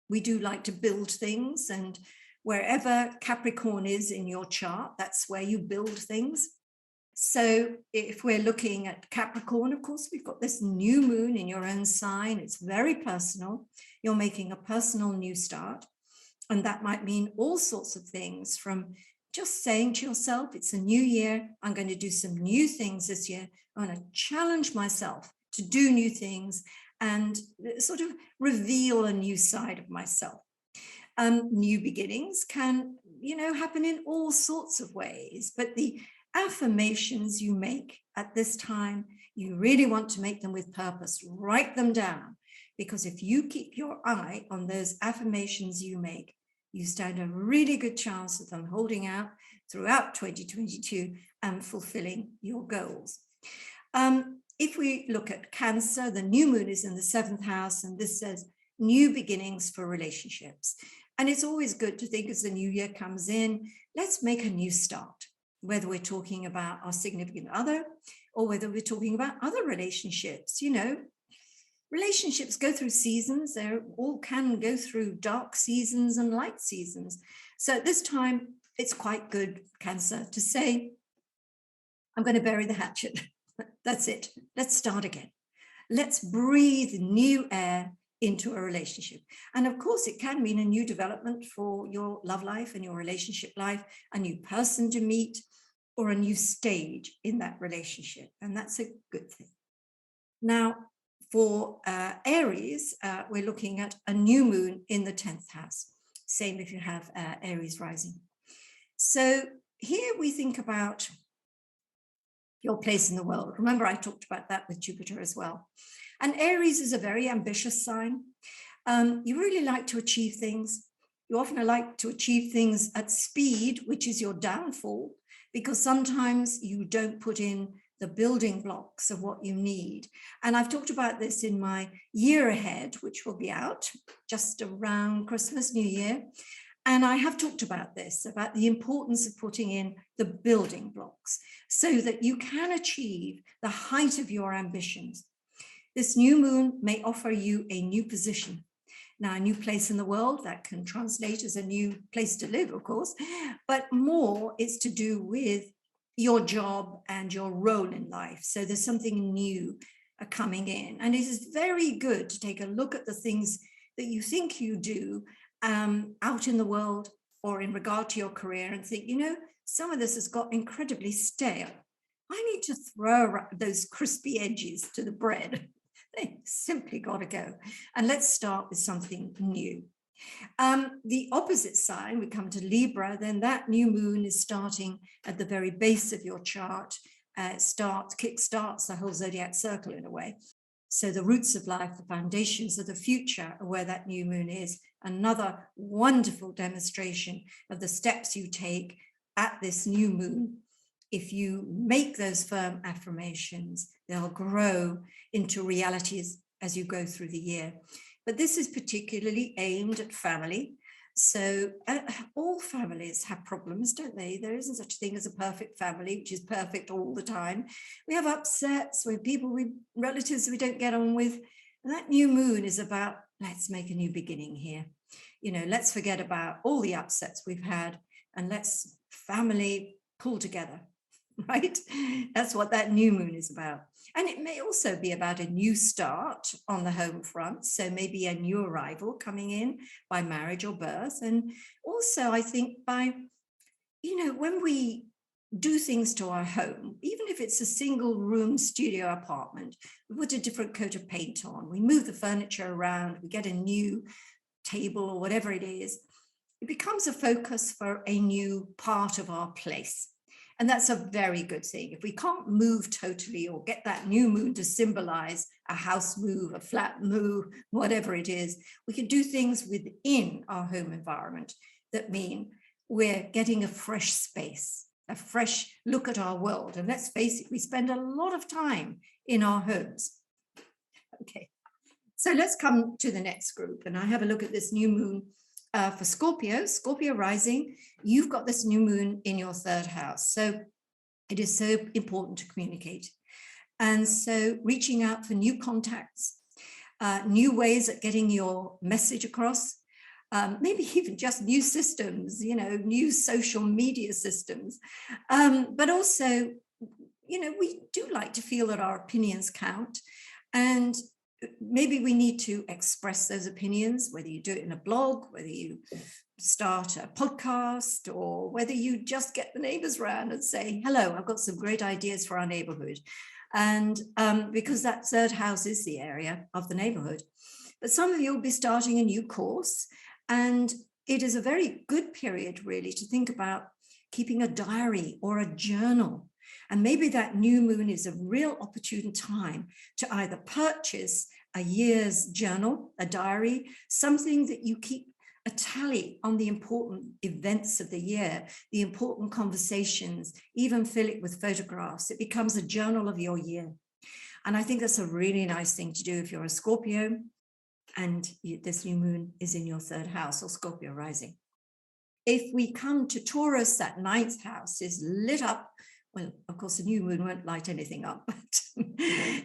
we do like to build things. And wherever Capricorn is in your chart, that's where you build things. So if we're looking at Capricorn, of course, we've got this new moon in your own sign. It's very personal. You're making a personal new start. And that might mean all sorts of things, from just saying to yourself, it's a new year. I'm going to do some new things this year. I'm going to challenge myself to do new things and sort of reveal a new side of myself. New beginnings can, happen in all sorts of ways, but the affirmations you make at this time, you really want to make them with purpose. Write them down, because if you keep your eye on those affirmations you make, you stand a really good chance of them holding out throughout 2022 and fulfilling your goals. If we look at Cancer, the new moon is in the 7th house, and this says new beginnings for relationships. And it's always good to think, as the new year comes in, let's make a new start, whether we're talking about our significant other or whether we're talking about other relationships. Relationships go through seasons. They all can go through dark seasons and light seasons. So at this time, it's quite good, Cancer, to say, I'm going to bury the hatchet. That's it. Let's start again. Let's breathe new air into a relationship. And of course, it can mean a new development for your love life and your relationship life, a new person to meet, or a new stage in that relationship. And that's a good thing. Now, for Aries, we're looking at a new moon in the 10th house. Same if you have Aries rising. So here we think about your place in the world. Remember, I talked about that with Jupiter as well. And Aries is a very ambitious sign. You really like to achieve things. You often like to achieve things at speed, which is your downfall, because sometimes you don't put in the building blocks of what you need. And I've talked about this in my year ahead, which will be out just around Christmas, New Year. And I have talked about this, about the importance of putting in the building blocks so that you can achieve the height of your ambitions. This new moon may offer you a new position. Now, a new place in the world, that can translate as a new place to live, of course, but more it's to do with your job and your role in life. So there's something new coming in. And it is very good to take a look at the things that you think you do out in the world or in regard to your career and think, some of this has got incredibly stale. I need to throw those crispy edges to the bread. They simply got to go. And let's start with something new. The opposite sign, we come to Libra, then that new moon is starting at the very base of your chart. Kickstarts the whole zodiac circle in a way. So the roots of life, the foundations of the future are where that new moon is. Another wonderful demonstration of the steps you take at this new moon. If you make those firm affirmations, they'll grow into realities as you go through the year. But this is particularly aimed at family. So all families have problems, don't they? There isn't such a thing as a perfect family, which is perfect all the time. We have upsets with people, relatives we don't get on with. And that new moon is about, let's make a new beginning here. Let's forget about all the upsets we've had and let's family pull together. Right? That's what that new moon is about. And it may also be about a new start on the home front. So maybe a new arrival coming in by marriage or birth. And also, I think by, when we do things to our home, even if it's a single room studio apartment, we put a different coat of paint on, we move the furniture around, we get a new table or whatever it is, it becomes a focus for a new part of our place. And that's a very good thing. If we can't move totally or get that new moon to symbolize a house move, a flat move, whatever it is, we can do things within our home environment that mean we're getting a fresh space, a fresh look at our world. And let's face it, we spend a lot of time in our homes. Okay, so let's come to the next group. And I have a look at this new moon. For Scorpio rising, you've got this new moon in your third house. So it is so important to communicate. And so reaching out for new contacts, new ways at getting your message across, maybe even just new systems, new social media systems. But also, we do like to feel that our opinions count. And maybe we need to express those opinions, whether you do it in a blog, whether you start a podcast, or whether you just get the neighbors around and say, hello, I've got some great ideas for our neighborhood. And because that third house is the area of the neighborhood. But some of you will be starting a new course. And it is a very good period, really, to think about keeping a diary or a journal. And maybe that new moon is a real opportune time to either purchase a year's journal, a diary, something that you keep a tally on the important events of the year, the important conversations, even fill it with photographs. It becomes a journal of your year. And I think that's a really nice thing to do if you're a Scorpio and this new moon is in your third house or Scorpio rising. If we come to Taurus, that ninth house is lit up. Well, of course, the new moon won't light anything up, but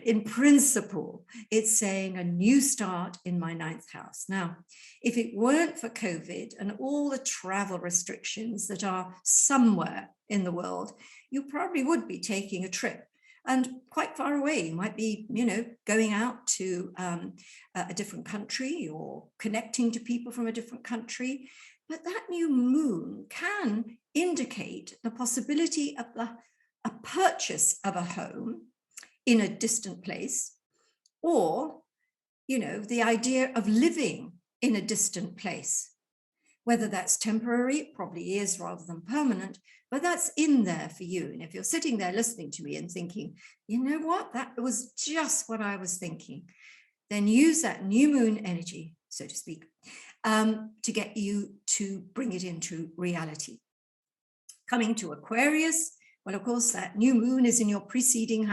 in principle, it's saying a new start in my ninth house. Now, if it weren't for COVID and all the travel restrictions that are somewhere in the world, you probably would be taking a trip and quite far away. You might be, going out to a different country or connecting to people from a different country. But that new moon can indicate the possibility of a purchase of a home in a distant place, or, the idea of living in a distant place. Whether that's temporary, it probably is rather than permanent, but that's in there for you. And if you're sitting there listening to me and thinking, you know what, that was just what I was thinking, then use that new moon energy, so to speak, to get you to bring it into reality. Coming to Aquarius, well, of course, that new moon is in your preceding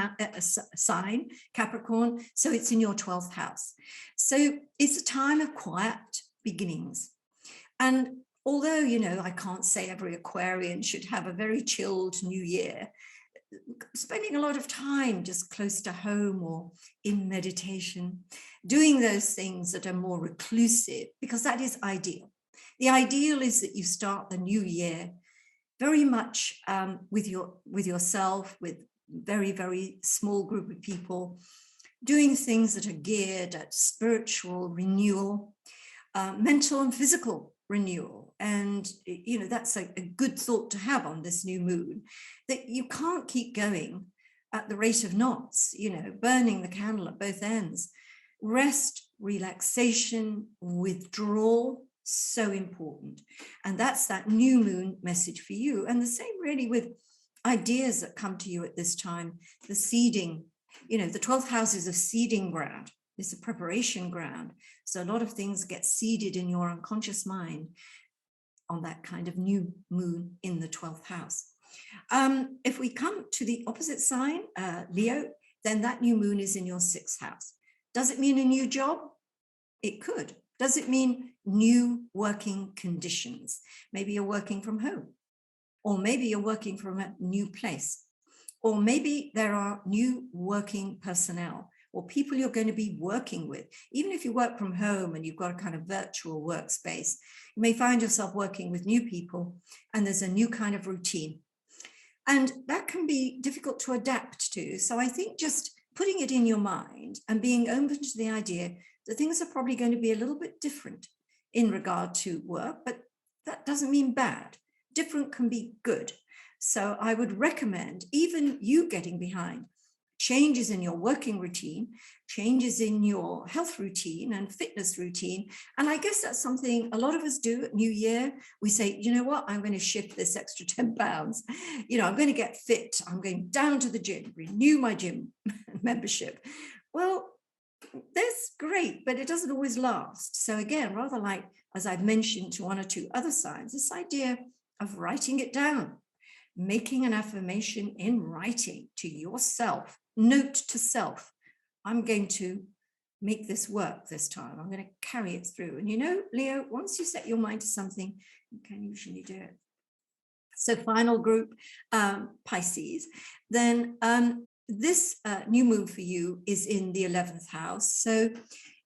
sign, Capricorn, so it's in your 12th house. So it's a time of quiet beginnings. And although, I can't say every Aquarian should have a very chilled new year, spending a lot of time just close to home or in meditation, doing those things that are more reclusive, because that is ideal. The ideal is that you start the new year very much with yourself, with very, very small group of people, doing things that are geared at spiritual renewal, mental and physical renewal. And, you know, that's a good thought to have on this new moon, that you can't keep going at the rate of knots, you know, burning the candle at both ends. Rest, relaxation, withdrawal, so important. And that's that new moon message for you. And the same really with ideas that come to you at this time, the seeding, you know, the 12th house is a seeding ground. It's a preparation ground. So a lot of things get seeded in your unconscious mind on that kind of new moon in the 12th house. If we come to the opposite sign, Leo, then that new moon is in your 6th house. Does it mean a new job? It could. Does it mean new working conditions? Maybe you're working from home, or maybe you're working from a new place, or maybe there are new working personnel or people you're going to be working with. Even if you work from home and you've got a kind of virtual workspace, you may find yourself working with new people and there's a new kind of routine. And that can be difficult to adapt to. So I think just putting it in your mind and being open to the idea that things are probably going to be a little bit different in regard to work, but that doesn't mean bad. Different can be good. So I would recommend even you getting behind changes in your working routine, changes in your health routine and fitness routine. And I guess that's something a lot of us do at New Year. We say, you know what, I'm going to shift this extra 10 pounds. You know, I'm going to get fit. I'm going down to the gym, renew my gym membership. Well, that's great, but it doesn't always last. So again, rather like, as I've mentioned to one or two other signs, this idea of writing it down, making an affirmation in writing to yourself, note to self, I'm going to make this work this time. I'm going to carry it through. And you know, Leo, once you set your mind to something, you can usually do it. So final group, Pisces, then this new moon for you is in the 11th house. So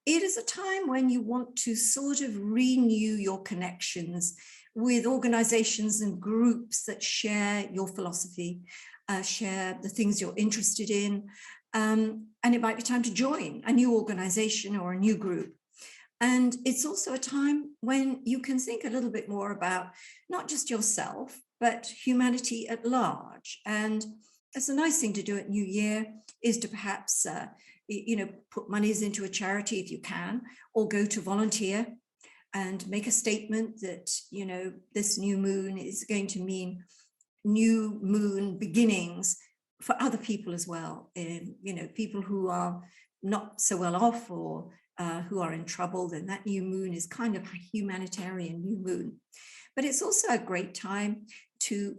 it is a time when you want to sort of renew your connections with organizations and groups that share your philosophy, share the things you're interested in. And it might be time to join a new organization or a new group. And it's also a time when you can think a little bit more about not just yourself, but humanity at large. And it's a nice thing to do at New Year is to perhaps, put monies into a charity if you can, or go to volunteer and make a statement that, you know, this new moon is going to mean new moon beginnings for other people as well. You know, people who are not so well off or who are in trouble, then that new moon is kind of a humanitarian new moon. But it's also a great time to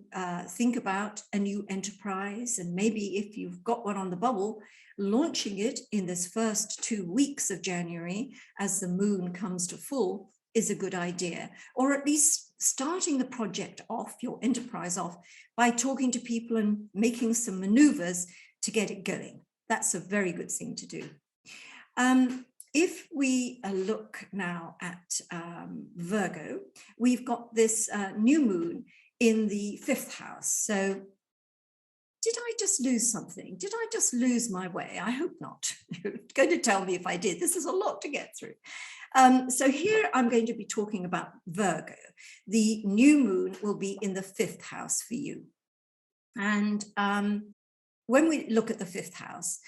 think about a new enterprise, and maybe if you've got one on the bubble, launching it in this first 2 weeks of January as the moon comes to full is a good idea, or at least starting the project off, your enterprise off, by talking to people and making some maneuvers to get it going. That's a very good thing to do. If we look now at Virgo, we've got this new moon in the 5th house. So did I just lose something? Did I just lose my way? I hope not. You're going to tell me if I did. This is a lot to get through. So here I'm going to be talking about Virgo. The new moon will be in the 5th house for you. And when we look at the 5th house,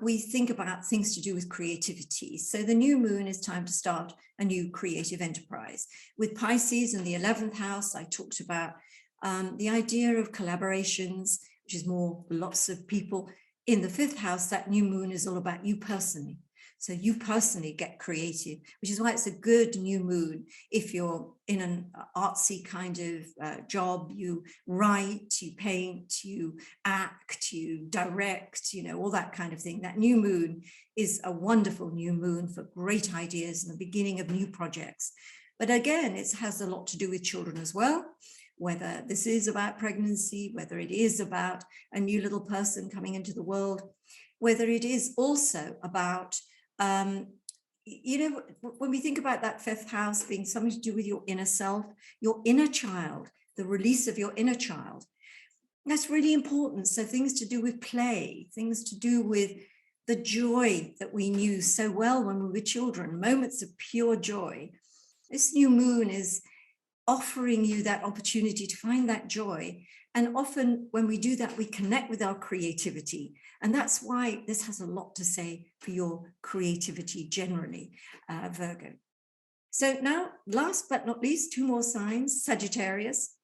we think about things to do with creativity. So the new moon is time to start a new creative enterprise. With Pisces in the 11th house, I talked about the idea of collaborations, which is more lots of people. In the 5th house, that new moon is all about you personally. So you personally get creative, which is why it's a good new moon. If you're in an artsy kind of job, you write, you paint, you act, you direct, you know, all that kind of thing. That new moon is a wonderful new moon for great ideas and the beginning of new projects. But again, it has a lot to do with children as well, whether this is about pregnancy, whether it is about a new little person coming into the world, whether it is also about, you know, when we think about that fifth house being something to do with your inner self, your inner child, the release of your inner child, that's really important. So things to do with play, things to do with the joy that we knew so well when we were children, moments of pure joy. This new moon is offering you that opportunity to find that joy. And often when we do that, we connect with our creativity. And that's why this has a lot to say for your creativity generally, Virgo. So now, last but not least, two more signs, Sagittarius.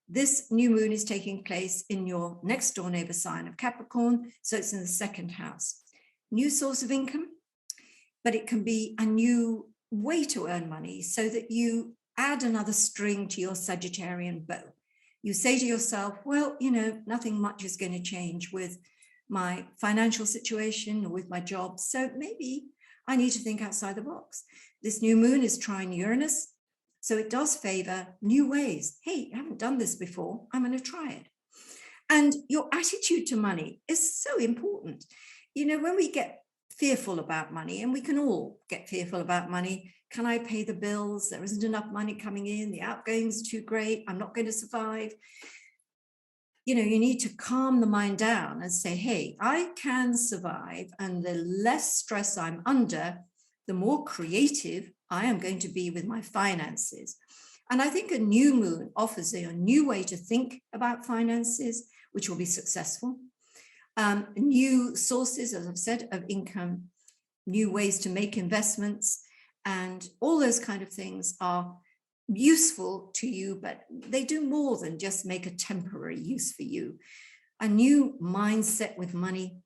This new moon is taking place in your next door neighbor sign of Capricorn. So it's in the second house. New source of income, but it can be a new way to earn money so that you add another string to your Sagittarian bow. You say to yourself, well, you know, nothing much is going to change with my financial situation or with my job. So maybe I need to think outside the box. This new moon is trine Uranus. So it does favor new ways. Hey, I haven't done this before. I'm going to try it. And your attitude to money is so important. You know, when we get fearful about money, and we can all get fearful about money, can I pay the bills? There isn't enough money coming in. The outgoings are too great. I'm not going to survive. You know, you need to calm the mind down and say, hey, I can survive. And the less stress I'm under, the more creative I am going to be with my finances. And I think a new moon offers a new way to think about finances, which will be successful. New sources, as I've said, of income, new ways to make investments, and all those kind of things are useful to you, but they do more than just make a temporary use for you. A new mindset with money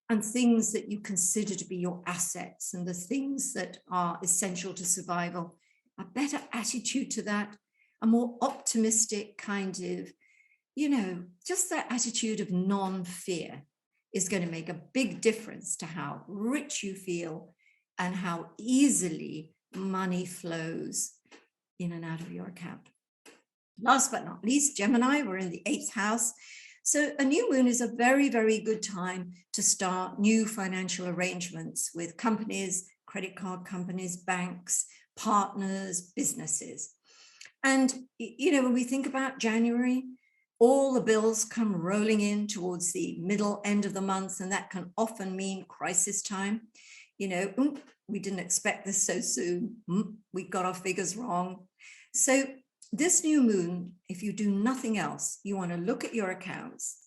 and things that you consider to be your assets and the things that are essential to survival, a better attitude to that, a more optimistic kind of, you know, just that attitude of non-fear is going to make a big difference to how rich you feel and how easily money flows in and out of your account. Last but not least, Gemini, we're in the 8th house. So a new moon is a very, very good time to start new financial arrangements with companies, credit card companies, banks, partners, businesses. And, you know, when we think about January, all the bills come rolling in towards the middle end of the month, and that can often mean crisis time. You know, we didn't expect this so soon. We got our figures wrong. So this new moon, if you do nothing else, you want to look at your accounts,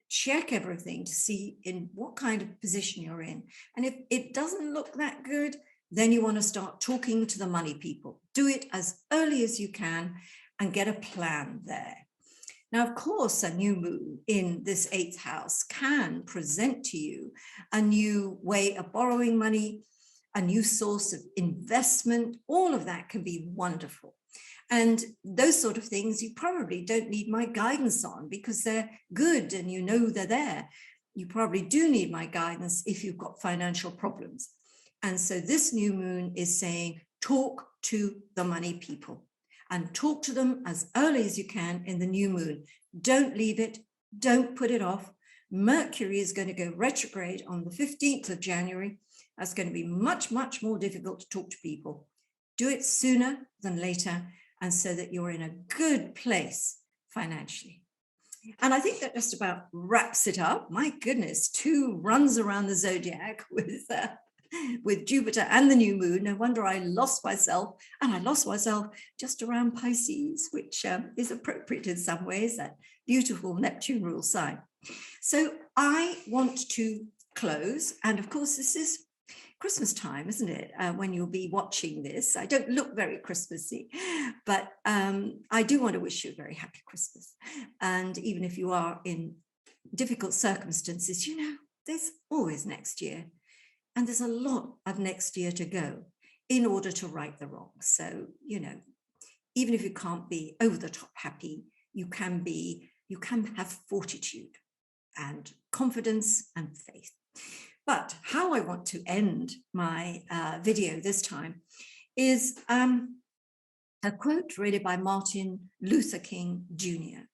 check everything to see in what kind of position you're in. And if it doesn't look that good, then you want to start talking to the money people. Do it as early as you can and get a plan there. Now, of course, a new moon in this 8th house can present to you a new way of borrowing money, a new source of investment. All of that can be wonderful. And those sort of things you probably don't need my guidance on because they're good and you know they're there. You probably do need my guidance if you've got financial problems. And so this new moon is saying, talk to the money people and talk to them as early as you can in the new moon. Don't leave it. Don't put it off. Mercury is going to go retrograde on the 15th of January. That's going to be much, much more difficult to talk to people. Do it sooner than later, and so that you're in a good place financially. And I think that just about wraps it up. My goodness, 2 runs around the zodiac with Jupiter and the new moon. No wonder I lost myself, and I lost myself just around Pisces, which is appropriate in some ways, that beautiful Neptune rule sign. So I want to close, and of course this is Christmas time, isn't it? When you'll be watching this. I don't look very Christmassy, but I do want to wish you a very happy Christmas. And even if you are in difficult circumstances, you know, there's always next year. And there's a lot of next year to go in order to right the wrong. So, you know, even if you can't be over the top happy, you can have fortitude and confidence and faith. But how I want to end my video this time is a quote really by Martin Luther King Jr.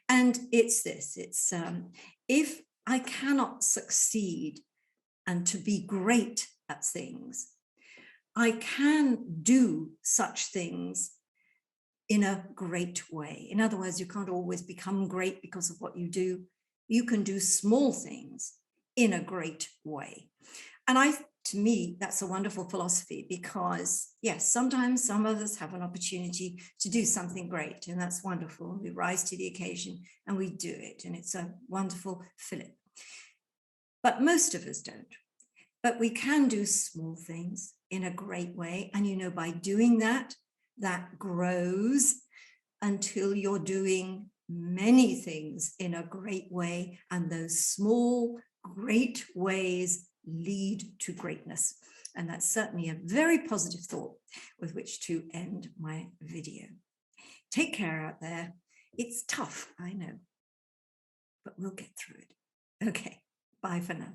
And it's this, it's if I cannot succeed and to be great at things, I can do such things in a great way. In other words, you can't always become great because of what you do. You can do small things in a great way. And to me, that's a wonderful philosophy because, yes, sometimes some of us have an opportunity to do something great, and that's wonderful. We rise to the occasion and we do it, and it's a wonderful fillip. But most of us don't. But we can do small things in a great way. And, by doing that, that grows until you're doing many things in a great way. And those small, great ways lead to greatness. And that's certainly a very positive thought with which to end my video. Take care out there. It's tough, I know, but we'll get through it. Okay, bye for now.